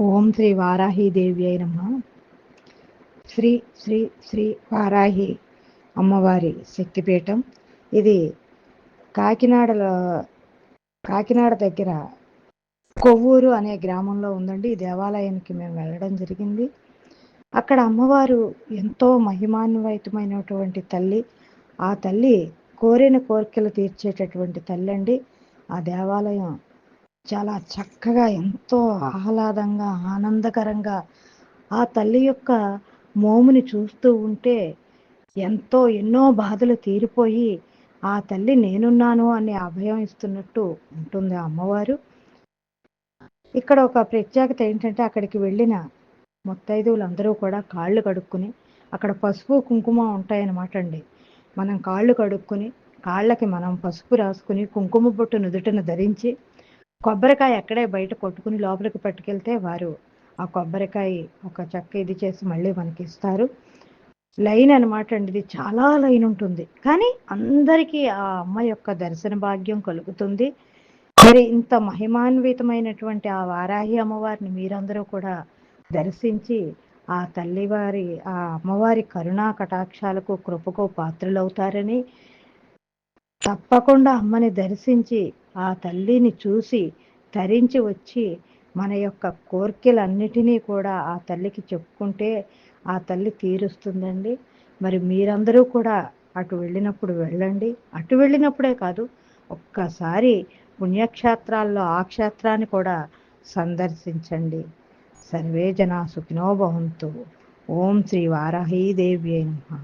ఓం శ్రీ వారాహీదేవి అయి నమః. శ్రీ శ్రీ శ్రీ వారాహి అమ్మవారి శక్తిపీఠం. ఇది కాకినాడలో కాకినాడ దగ్గర కొవ్వూరు అనే గ్రామంలో ఉందండి. ఈ దేవాలయానికి మేము వెళ్ళడం జరిగింది. అక్కడ అమ్మవారు ఎంతో మహిమాన్వితమైనటువంటి తల్లి. ఆ తల్లి కోరిన కోరికలు తీర్చేటటువంటి తల్లి అండి. ఆ దేవాలయం చాలా చక్కగా, ఎంతో ఆహ్లాదంగా, ఆనందకరంగా ఆ తల్లి యొక్క మోముని చూస్తూ ఉంటే ఎన్నో బాధలు తీరిపోయి ఆ తల్లి నేనున్నాను అనే అభయం ఇస్తున్నట్టు ఉంటుంది ఆ అమ్మవారు. ఇక్కడ ఒక ప్రత్యేకత ఏంటంటే, అక్కడికి వెళ్ళిన ముత్తైదువులందరూ కూడా కాళ్ళు కడుక్కుని, అక్కడ పసుపు కుంకుమ ఉంటాయన్నమాట అండి. మనం కాళ్ళు కడుక్కుని, కాళ్ళకి మనం పసుపు రాసుకుని, కుంకుమ బొట్టు నుదుటిన ధరించి, కొబ్బరికాయ అక్కడే బయట కొట్టుకుని లోపలికి పట్టుకెళ్తే వారు ఆ కొబ్బరికాయ ఒక చెక్క ఇది చేసి మళ్ళీ మనకి ఇస్తారు. లైన్ అనమాట అండి. ఇది చాలా లైన్ ఉంటుంది, కానీ అందరికీ ఆ అమ్మ యొక్క దర్శన భాగ్యం కలుగుతుంది. మరి ఇంత మహిమాన్వితమైనటువంటి ఆ వారాహి అమ్మవారిని మీరందరూ కూడా దర్శించి ఆ తల్లివారి, ఆ అమ్మవారి కరుణా కటాక్షాలకు, కృపకు పాత్రలవుతారని, తప్పకుండా అమ్మని దర్శించి ఆ తల్లిని చూసి తరించి వచ్చి మన యొక్క కోర్కెలన్నిటినీ కూడా ఆ తల్లికి చెప్పుకుంటే ఆ తల్లి తీరుస్తుందండి. మరి మీరందరూ కూడా అటు వెళ్ళినప్పుడు వెళ్ళండి. అటు వెళ్ళినప్పుడే కాదు, ఒక్కసారి పుణ్యక్షేత్రాల్లో ఆ క్షేత్రాన్ని కూడా సందర్శించండి. సర్వే జనా సుఖినో భవంతు. ఓం శ్రీ వారాహీదేవి నమః.